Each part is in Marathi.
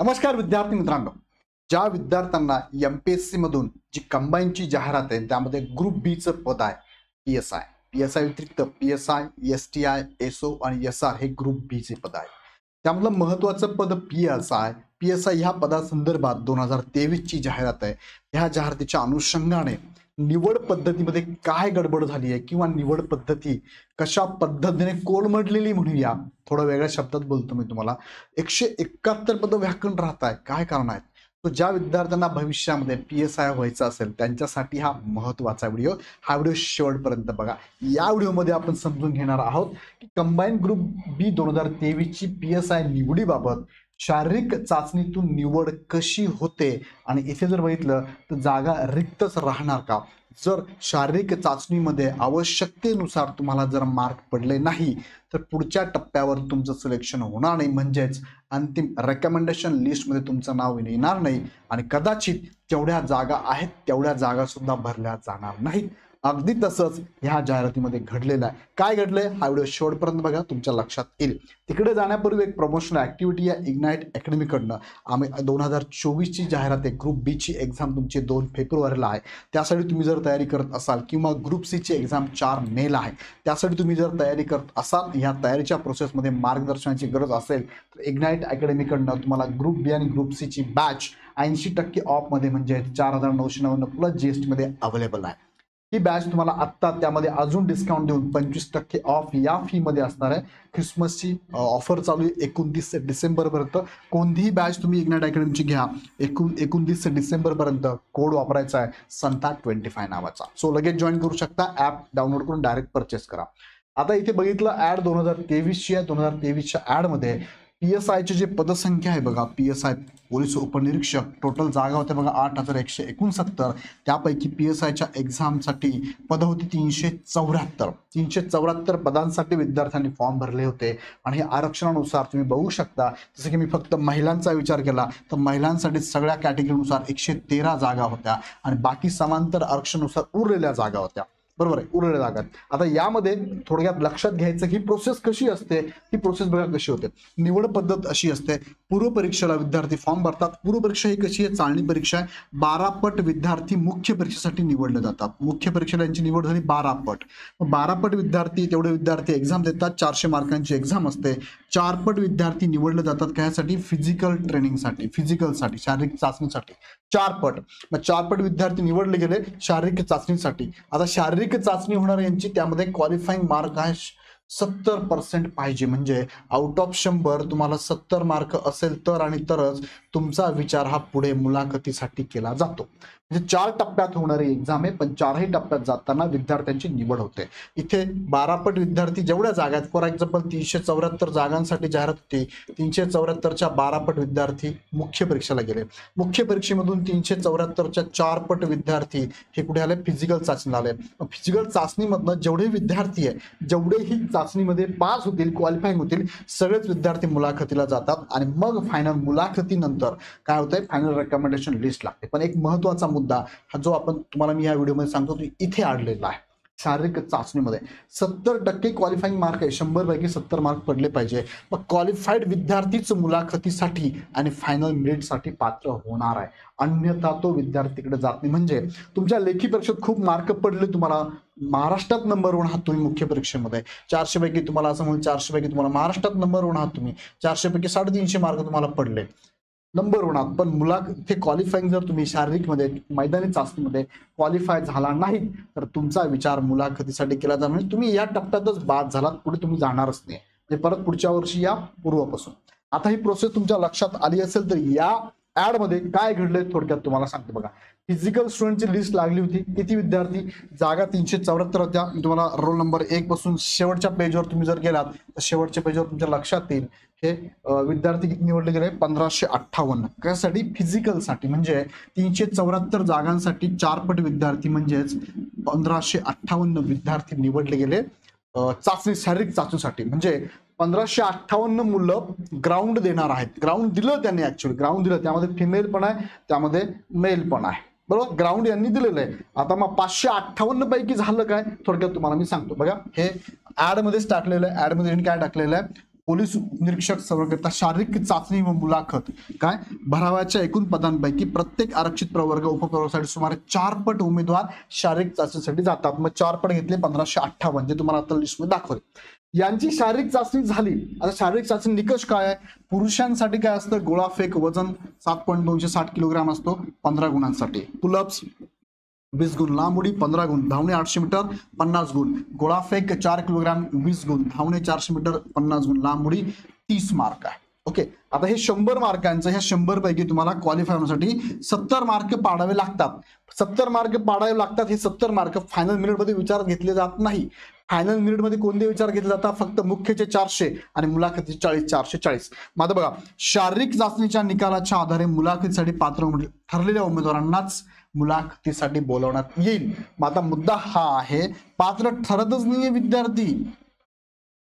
नमस्कार विद्यार्थी मित्रांनो, ज्या विद्यार्थ्यांना एमपीएससी मधून जी कंबाईनची जाहिरात आहे त्यामध्ये ग्रुप बी चं पद आहे पीएसआय व्यतिरिक्त पीएसआय, एसटीआय, एसओ आणि एसआर हे ग्रुप बी चे पद आहे. त्यामधलं महत्त्वाचं पद पीएसआय ह्या पदासंदर्भात 2023 ची जाहिरात आहे. ह्या जाहिरातीच्या अनुषंगाने निवड पद्धतीमध्ये काय गडबड झाली आहे किंवा निवड पद्धती कशा पद्धतीने कोलमडलेली म्हणूया, थोडं वेगळ्या शब्दात बोलतो मी तुम्हाला. 171 पद व्याकरण राहत आहे. काय कारण आहेत? तो ज्या विद्यार्थ्यांना भविष्यामध्ये पीएसआय व्हायचं असेल त्यांच्यासाठी हा महत्त्वाचा व्हिडिओ. हा व्हिडिओ शेवटपर्यंत बघा. या व्हिडिओमध्ये आपण समजून घेणार आहोत की कंबाईन ग्रुप बी 2023 ची पीएसआय निवडीबाबत शारीरिक चाचणीतून निवड कशी होते आणि इथे जर बघितलं तर जागा रिक्तच राहणार का. जर शारीरिक चाचणीमध्ये आवश्यकतेनुसार तुम्हाला जर मार्क पडले नाही तर पुढच्या टप्प्यावर तुमचं सिलेक्शन होणार नाही, म्हणजेच अंतिम रेकमेंडेशन लिस्टमध्ये तुमचं नाव येणार नाही आणि कदाचित जेवढ्या जागा आहेत तेवढ्या जागा सुद्धा भरल्या जाणार नाहीत. अगदी तसंच ह्या जाहिरातीमध्ये घडलेलं आहे. काय घडलंय हा व्हिडिओ शेवटपर्यंत बघा, तुमच्या लक्षात येईल. तिकडे जाण्यापूर्वी एक प्रमोशनल ऍक्टिव्हिटी आहे इग्नाइट अकॅडमीकडनं. आम्ही 2024 ची जाहिरात आहे. ग्रुप बी ची एक्झाम तुमची 2 फेब्रुवारीला आहे. त्यासाठी तुम्ही जर तयारी करत असाल किंवा ग्रुप सी ची एक्झाम 4 मेला आहे, त्यासाठी तुम्ही जर तयारी करत असाल, ह्या तयारीच्या प्रोसेसमध्ये मार्गदर्शनाची गरज असेल तर इग्नाइट अकॅडमीकडनं तुम्हाला ग्रुप बी आणि ग्रुप सी ची बॅच 80% ऑफमध्ये म्हणजे 4999 प्लस जीएसटी मध्ये अवेलेबल आहे. ही बॅच तुम्हाला आत्ता त्यामध्ये अजून डिस्काउंट देऊन 25% ऑफ या फी मध्ये असणार आहे. ख्रिसमसची ऑफर चालू आहे 29 डिसेंबर पर्यंत. कोणतीही बॅच तुम्ही इग्नाइट अकॅडमीची घ्या, 29 डिसेंबर पर्यंत कोड वापरायचा आहे संता25 नावाचा. सो लगेच जॉईन करू शकता. ऍप डाउनलोड करून डायरेक्ट परचेस करा. आता इथे बघितलं ऍड 2023 ची आहे. 2023च्या ऍड मध्ये पीएसआयची जी पदसंख्या आहे बघा, पीएसआय पोलीस उपनिरीक्षक, टोटल जागा होत्या बघा 8169. त्यापैकी पीएसआयच्या एक्झामसाठी पद होती 374 पदांसाठी विद्यार्थ्यांनी फॉर्म भरले होते आणि हे आरक्षणानुसार तुम्ही बघू शकता. जसं की मी फक्त महिलांचा विचार केला तर महिलांसाठी सगळ्या कॅटेगरीनुसार 113 जागा होत्या आणि बाकी समांतर आरक्षणानुसार उरलेल्या जागा होत्या. बरोबर आहे, उरलेल्या जागात. आता यामध्ये थोडक्यात लक्षात घ्यायचं की प्रोसेस कशी असते. ही प्रोसेस बघा कशी होते. निवड पद्धत अशी असते. पूर्व परीक्षेला विद्यार्थी फॉर्म भरतात. पूर्व परीक्षा ही कशी आहे? चाळणी परीक्षा आहे. 12 पट विद्यार्थी मुख्य परीक्षेसाठी निवडले जातात. मुख्य परीक्षेला यांची निवड झाली 12 पट. 12 पट विद्यार्थी, तेवढे विद्यार्थी एक्झाम देतात. 400 मार्कांची एक्झाम असते. 4 पट विद्यार्थी निवडले जातात कशासाठी? फिजिकल ट्रेनिंगसाठी, फिजिकलसाठी, शारीरिक चाचणीसाठी 4 पट. मग 4 पट विद्यार्थी निवडले गेले शारीरिक चाचणीसाठी. आता शारीरिक चाचणी होणार यांची त्यामध्ये क्वालिफाईंग मार्क आहे 70% पाहिजे. म्हणजे आउट ऑफ 100 तुम्हाला 70 मार्क असेल तर आणि तरच तुमचा विचार हा पुढे मुलाखतीसाठी केला जातो. म्हणजे 4 टप्प्यात होणारी एक्झाम आहे, पण 4ही टप्प्यात जाताना विद्यार्थ्यांची निवड होते. इथे 12 पट विद्यार्थी जेवढ्या जागा आहेत, फॉर एक्झाम्पल 374 जागांसाठी जाहिरात होती. 374च्या 12 पट विद्यार्थी मुख्य परीक्षेला गेले. मुख्य परीक्षेमधून 374च्या 4 पट विद्यार्थी हे कुठे आले? फिजिकल चाचणीला आले. फिजिकल चाचणीमधनं जेवढे विद्यार्थी आहे, जेवढेही चाचणीमध्ये पास होतील, क्वालिफाईंग होतील, सगळेच विद्यार्थी मुलाखतीला जातात आणि मग फायनल मुलाखतीनंतर काय होतंय? फायनल रेकमेंडेशन लिस्ट लागते. पण एक महत्त्वाचा मुद्दा हा जो आपण तुम्हाला मी या व्हिडिओमध्ये सांगतो तो इथे आणलेला आहे. शारीरिक चाचणीमध्ये 70% क्वालिफाईंग मार्क आहे. 100 पैकी 70 मार्क पडले पाहिजे. मग क्वालिफाईड विद्यार्थीच मुलाखतीसाठी आणि फायनल मेरिटसाठी पात्र होणार आहे. अन्यथा तो विद्यार्थीकडे जात नाही. म्हणजे तुमच्या लेखी परीक्षेत खूप मार्क पडले, तुम्हाला महाराष्ट्रात नंबर 1 आहात तुम्ही मुख्य परीक्षेमध्ये, 400 पैकी तुम्हाला असं म्हणून 400 पैकी तुम्हाला महाराष्ट्रात नंबर 1 आहात तुम्ही, 400 पैकी 350 मार्क तुम्हाला पडले, नंबर 1 आहात. पण मुलाखती क्वालिफाईंग जर तुम्ही शारीरिकमध्ये मैदानी चाचणीमध्ये क्वालिफाय झाला नाही तर तुमचा विचार मुलाखतीसाठी केला जाणार नाही. तुम्ही या टप्प्यातच बाद झालात, पुढे तुम्ही जाणारच नाही. म्हणजे परत पुढच्या वर्षी या पूर्वपासून. आता ही प्रोसेस तुमच्या लक्षात आली असेल तर या ऍड मध्ये काय घडलंय थोडक्यात तुम्हाला सांगतो बघा. फिजिकल स्टुडंटची लिस्ट लागली होती. किती विद्यार्थी? जागा 374 होत्या. तुम्हाला रोल नंबर 1 पासून शेवटच्या पेजवर तुम्ही जर गेलात तर शेवटच्या पेजवर तुमच्या लक्षात येईल हे विद्यार्थी किती निवडले गेले? 1558. कशासाठी? फिजिकलसाठी. म्हणजे 374 जागांसाठी 4 पट विद्यार्थी म्हणजेच 1558 विद्यार्थी निवडले गेले चाचणी, शारीरिक चाचणीसाठी. म्हणजे 1558 मुलं ग्राउंड देणार आहेत. ग्राउंड दिलं त्यांनी, ऍक्च्युअली ग्राउंड दिलं. त्यामध्ये फिमेल पण आहे, त्यामध्ये मेल पण आहे. बरोबर, ग्राउंड यांनी दिलेलं आहे. आता मग 558 पैकी झालं काय? थोडक्यात तुम्हाला मी सांगतो बघा. हे ऍड मध्येच टाकलेलं आहे. ऍड मध्ये काय टाकलेलं आहे? पोलीस निरीक्षक सर्वकरिता शारीरिक चाचणी व मुलाखत काय भरावाच्या एकूण पदांपैकी प्रत्येक आरक्षित प्रवर्ग उपप्रवर्गासाठी सुमारे 4 पट उमेदवार शारीरिक चाचणीसाठी जातात. मग 4 पट घेतले 1558 जे तुम्हाला आता लिस्टमध्ये दाखवले. यांची शारीरिक चाचणी झाली. आता शारीरिक चाचणी निकष काय आहे? पुरुषांसाठी काय असतं? गोळाफेक वजन 7.260 किलोग्राम असतो 15 गुणांसाठी. पुलअप्स 20 गुण, लांब उडी 15 गुण, धावणे 800 मीटर 50 गुण, गोळाफेक 4 किलोग्राम 20 गुण, धावणे 400 मीटर 50 गुण, लांब उडी 30 मार्क आहे. ओके, आता हे 100 मार्कांचं, ह्या 100 पैकी तुम्हाला क्वालिफाय होण्यासाठी 70 मार्क पाडावे लागतात. 70 मार्क पाडावे लागतात. हे 70 मार्क फायनल मिनिटमध्ये विचारात घेतले जात नाही. फायनल मिनिटमध्ये कोणते विचार घेतले जातात? फक्त मुख्यचे 400 आणि मुलाखतीचे 440. मात्र बघा, शारीरिक चाचणीच्या निकालाच्या आधारे मुलाखतीसाठी पात्र ठरलेल्या उमेदवारांनाच मुलाखतीसाठी बोलवण्यात येईल. मग आता मुद्दा हा आहे, पात्र ठरतच नाहीये विद्यार्थी.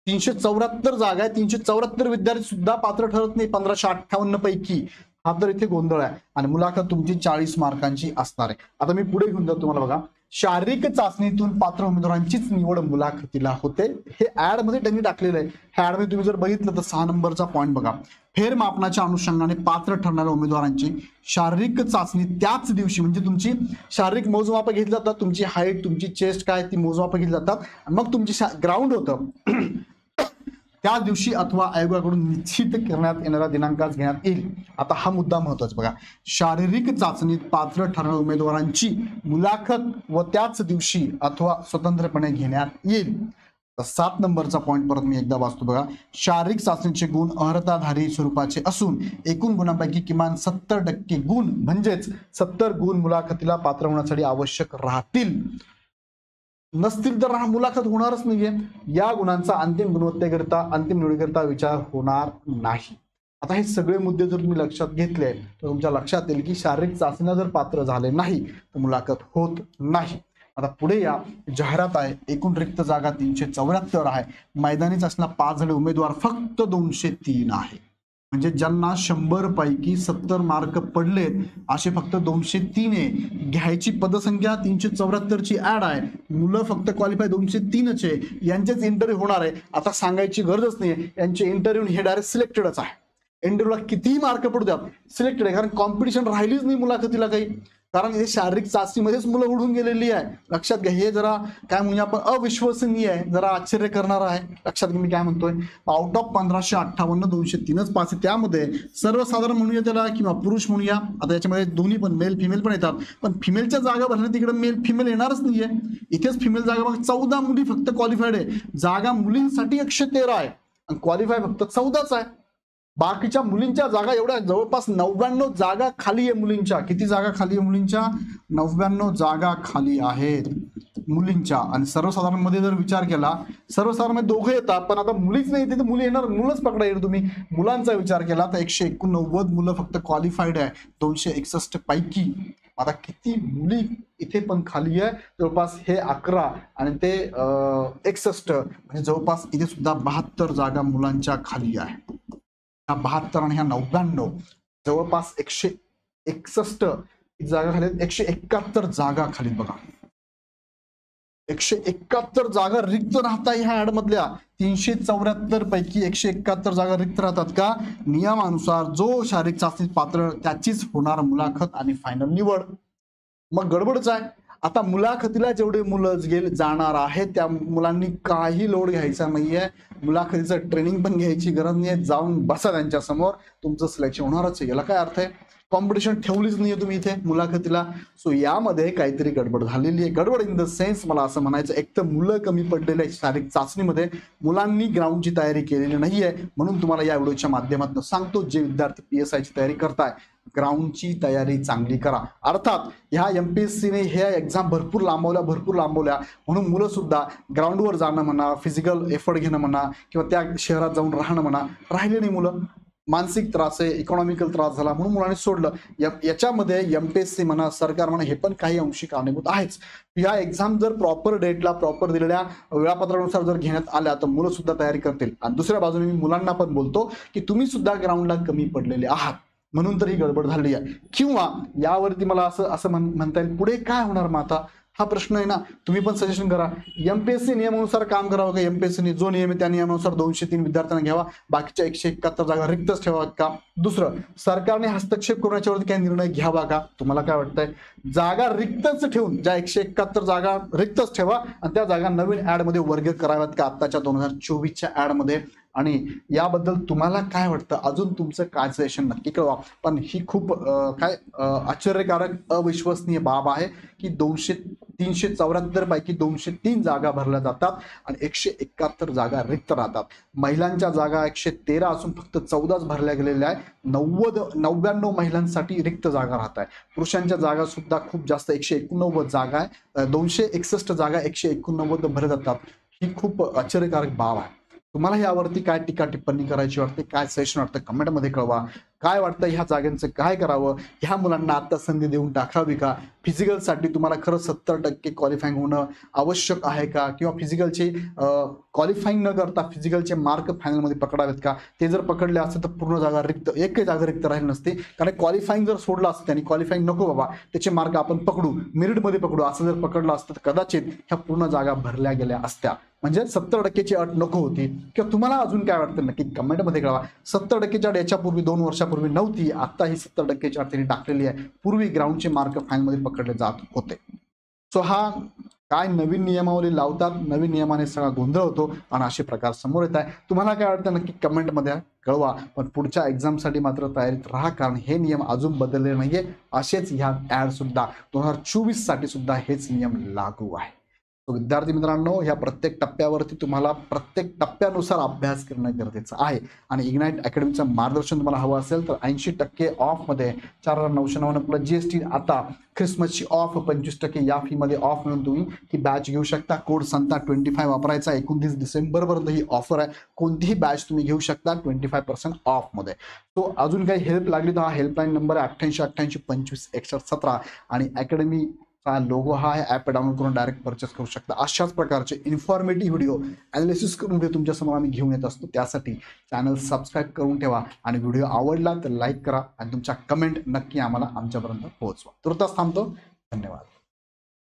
374 जागा आहे, 374 विद्यार्थी सुद्धा पात्र ठरत नाही 1558 पैकी. हा तर इथे गोंधळ आहे. आणि मुलाखत तुमची 40 मार्कांची असणार आहे. आता मी पुढे घेऊन जातो तुम्हाला. बघा, शारीरिक चाचणीतून पात्र उमेदवारांचीच निवड मुलाखतीला होते. हे ऍड मध्ये त्यांनी टाकलेलं आहे. ह्या ऍड मध्ये तुम्ही जर बघितलं तर 6 नंबरचा पॉईंट बघा, फेरमापनाच्या अनुषंगाने पात्र ठरणाऱ्या उमेदवारांची शारीरिक चाचणी त्याच दिवशी, म्हणजे तुमची शारीरिक मोजमाप घेतली जातात, तुमची हाईट, तुमची चेस्ट काय ती मोजमाप घेतली जातात, मग तुमची ग्राउंड होतं त्या दिवशी अथवा आयोगाकडून निश्चित करण्यात येणाऱ्या दिनांकात घेण्यात येईल. आता हा मुद्दा महत्वाचा बघा, शारीरिक चाचणीत पात्र ठरणाऱ्या उमेदवारांची मुलाखत व त्याच दिवशी अथवा स्वतंत्रपणे घेण्यात येईल. 7 नंबरचा पॉईंट परत मी एकदा वाचतो बघा, शारीरिक चाचणीचे गुण अर्हताधारी स्वरूपाचे असून एकूण गुणांपैकी किमान 70% गुण म्हणजेच 70 गुण मुलाखतीला पात्र होण्यासाठी आवश्यक राहतील. नसतील तर मुलाखत होणारच नाहीये. या गुणांचा अंतिम गुणवत्तेकरिता, अंतिम निवडीकरिता विचार होणार नाही. आता हे सगळे मुद्दे जर तुम्ही लक्षात घेतले तर तुमच्या लक्षात येईल की शारीरिक चाचणीला जर पात्र झाले नाही तर मुलाखत होत नाही. आता पुढे या जाहिरात आहे. एकूण रिक्त जागा 374 आहे. मैदानी चाचणीला 5 झाले उमेदवार फक्त 203 आहे. म्हणजे ज्यांना 100 पैकी 70 मार्क पडलेत असे फक्त 203 आहे. घ्यायची पदसंख्या 374 ची ऍड आहे. मुलं फक्त क्वालिफाय 203च आहे. यांचेच इंटरव्ह्यू होणार आहे. आता सांगायची गरजच नाही, यांचे इंटरव्ह्यू हे डायरेक्ट सिलेक्टेडच आहे. इंटरव्ह्यूला कितीही मार्क पडू द्या, सिलेक्टेड आहे. कारण कॉम्पिटिशन राहिलीच नाही मुलाखतीला काही, कारण हे शारीरिक चाचणीमध्येच मुलं उडून गेलेली आहे. लक्षात घ्या, हे जरा काय म्हणजे आपण अविश्वसनीय आहे, जरा आश्चर्य करणार आहे. लक्षात घ्या मी काय म्हणतोय, आउट ऑफ 1558 203च पास आहे. त्यामध्ये सर्वसाधारण म्हणूया त्याला किंवा पुरुष म्हणूया. आता याच्यामध्ये दोन्ही पण मेल फिमेल पण येतात, पण फिमेलच्या जागा भरल्या तिकडे मेल फिमेल येणारच नाहीये. इथेच फिमेल जागा बघा, 14 मुली फक्त क्वालिफाईड आहे. जागा मुलींसाठी 113 आहे आणि क्वालिफाय फक्त 14च आहे. बाकीच्या मुलींच्या जागा एवढ्या जवळपास 99 जागा खाली आहे मुलींच्या. किती जागा खाली आहे मुलींच्या? 99 जागा खाली आहेत मुलींच्या. आणि सर्वसाधारण मध्ये जर विचार केला, सर्वसाधारण मध्ये दोघे येतात, पण आता मुलीच नाही तिथे, मुली येणार, मुलंच पकडा येईल. तुम्ही मुलांचा विचार केला तर 189 मुलं फक्त क्वालिफाईड आहे 261 पैकी. आता किती मुली इथे पण खाली आहे? जवळपास हे 11 आणि ते 61, म्हणजे जवळपास इथे सुद्धा 72 जागा मुलांच्या खाली आहे. 72 आणि ह्या 99 जवळपास 161 जागा खाली, 171 जागा खाली बघा. 171 जागा रिक्त राहता ह्या ऍड मधल्या. 374 पैकी 171 जागा रिक्त राहतात का? नियमानुसार जो शारीरिक चाचणीत पात्र त्याचीच होणार मुलाखत आणि फायनल निवड. मग गडबडच आहे. आता मुलाखतीला जेवढे मुलं जाणार आहेत त्या मुलांनी काही लोड घ्यायचा नाहीये. मुलाखतीचं ट्रेनिंग पण घ्यायची गरज नाहीये. जाऊन बसा त्यांच्या समोर, तुमचं सिलेक्शन होणारच आहे. याला काय अर्थ आहे? कॉम्पिटिशन ठेवलीच नाहीये तुम्ही इथे मुलाखतीला. सो यामध्ये काहीतरी गडबड झालेली आहे. गडबड इन द सेन्स मला असं म्हणायचं, एक तर मुलं कमी पडलेले आहेत शारीरिक चाचणीमध्ये, मुलांनी ग्राउंडची तयारी केलेली नाहीये. म्हणून तुम्हाला या व्हिडिओच्या माध्यमातून सांगतो, जे विद्यार्थी PSI ची तयारी करताय, ग्राउंडची तयारी चांगली करा. अर्थात ह्या MPSCने ह्या एक्झाम भरपूर लांबवल्या म्हणून मुलं सुद्धा ग्राउंडवर जाणं म्हणा, फिजिकल एफर्ट घेणं म्हणा, किंवा त्या शहरात जाऊन राहणं म्हणा, राहिले नाही मुलं. मानसिक त्रास आहे, इकॉनॉमिकल त्रास झाला म्हणून मुलांनी सोडलं. याच्यामध्ये MPSC म्हणा, सरकार म्हणा, हे पण काही अंशी कारणीभूत आहेच. या एक्झाम जर प्रॉपर डेटला, प्रॉपर दिलेल्या वेळापत्रानुसार जर घेण्यात आल्या तर मुलं सुद्धा तयारी करतील. आणि दुसऱ्या बाजूने मी मुलांना पण बोलतो की तुम्ही सुद्धा ग्राउंडला कमी पडलेले आहात, म्हणून तर ही गडबड झाली आहे. किंवा यावरती मला असं म्हणता येईल, पुढे काय होणार मग आता? हा प्रश्न आहे ना. तुम्ही पण सजेशन करा. एमपीएससी नियमानुसार काम करावं का, एमपीएससी जो नियम आहे त्या नियमानुसार 203 विद्यार्थ्यांना घ्यावा, बाकीच्या 171 जागा रिक्तच ठेवाव्यात का? दुसरं, सरकारने हस्तक्षेप करून याच्यावरती काही निर्णय घ्यावा का? तुम्हाला काय वाटतंय? जागा रिक्तच ठेवून ज्या 171 जागा रिक्तच ठेवा आणि त्या जागा नवीन ऍड मध्ये वर्ग कराव्यात का आताच्या 2024च्या ऍड मध्ये? आणि याबद्दल तुम्हाला काय वाटतं? अजून तुमचं काय सजेशन नक्की कळवा. पण ही खूप आश्चर्यकारक अविश्वसनीय बाब आहे की 374 पैकी 203 जागा भरल्या जातात आणि 171 जागा रिक्त राहतात. महिलांच्या जागा 113 असून फक्त 14च भरल्या गेलेल्या आहे. 99 महिलांसाठी रिक्त जागा राहत आहे. पुरुषांच्या जागा सुद्धा खूप जास्त 189 जागा आहे. 261 जागा 189 भरल्या जातात. ही खूप आश्चर्यकारक बाब आहे. तुम्हाला यावरती काय टीका टिप्पणी करायची वाटते, काय सजेशन वाटतं कमेंटमध्ये कळवा. काय वाटतं ह्या जागांचं काय करावं? ह्या मुलांना आता संधी देऊन टाकावी का? फिजिकलसाठी तुम्हाला खरं 70% क्वालिफाईंग होणं आवश्यक आहे का? किंवा फिजिकलचे क्वालिफाईंग न करता फिजिकलचे मार्क फायनलमध्ये पकडावेत का? ते जर पकडले असते तर पूर्ण जागा रिक्त, एकही जागा रिक्त राहिली नसते. कारण क्वालिफाईंग जर सोडलं असतं आणि क्वालिफाईंग नको बाबा त्याचे मार्क आपण पकडू, मेरिटमध्ये पकडू असं जर पकडलं असतं तर कदाचित ह्या पूर्ण जागा भरल्या गेल्या असत्या. म्हणजे 70%ची अट नको होती. किंवा तुम्हाला अजून काय वाटतं नक्की कमेंटमध्ये कळवा. 70%ची अट याच्यापूर्वी 2 वर्षापूर्वी नव्हती, आता ही 70%ची अट त्यांनी टाकलेली आहे. पूर्वी ग्राउंडचे मार्क फायनलमध्ये पकडले जात होते. सो हा काय नवीन नियमावली लावतात, नवीन नियमाने सगळा गोंधळ होतो आणि असे प्रकार समोर येत आहे. तुम्हाला काय वाटतं नक्की कमेंटमध्ये कळवा. पण पुढच्या एक्झामसाठी मात्र तयारीत राहा, कारण हे नियम अजून बदलले नाहीये. असेच ह्या ऍड सुद्धा 2024 साठी सुद्धा हेच नियम लागू आहे. विद्यार्थी मित्रांनो, ह्या प्रत्येक टप्प्यावरती तुम्हाला प्रत्येक टप्प्यानुसार अभ्यास करणं गरजेचं आहे. आणि इग्नाइट अकॅडमीचं मार्गदर्शन तुम्हाला हवं असेल तर 80% ऑफमध्ये 4,999 प्लस GST. आता ख्रिसमसची ऑफ 25% या फीमध्ये ऑफ म्हणून तुम्ही ही बॅच घेऊ शकता. कोड संता 25 वापरायचा. 29 डिसेंबरपर्यंत ही ऑफर आहे. कोणतीही बॅच तुम्ही घेऊ शकता 25% ऑफमध्ये. तो अजून काही हेल्प लागली तर हा हेल्पलाईन नंबर आहे 8888 25 61 17. आणि अकॅडमी लोगो हा आहे. ॲप डाउनलोड करून डायरेक्ट परचेस करू शकता. अशाच प्रकारचे इन्फॉर्मेटिव्ह व्हिडिओ अनालिसिस करून तुमच्या समोर आम्ही घेऊन येत असतो. त्यासाठी चॅनल सबस्क्राईब करून ठेवा आणि व्हिडिओ आवडला तर लाईक करा आणि तुमच्या कमेंट नक्की आम्हाला आमच्यापर्यंत पोहोचवा. तुर्तास थांबतो. धन्यवाद.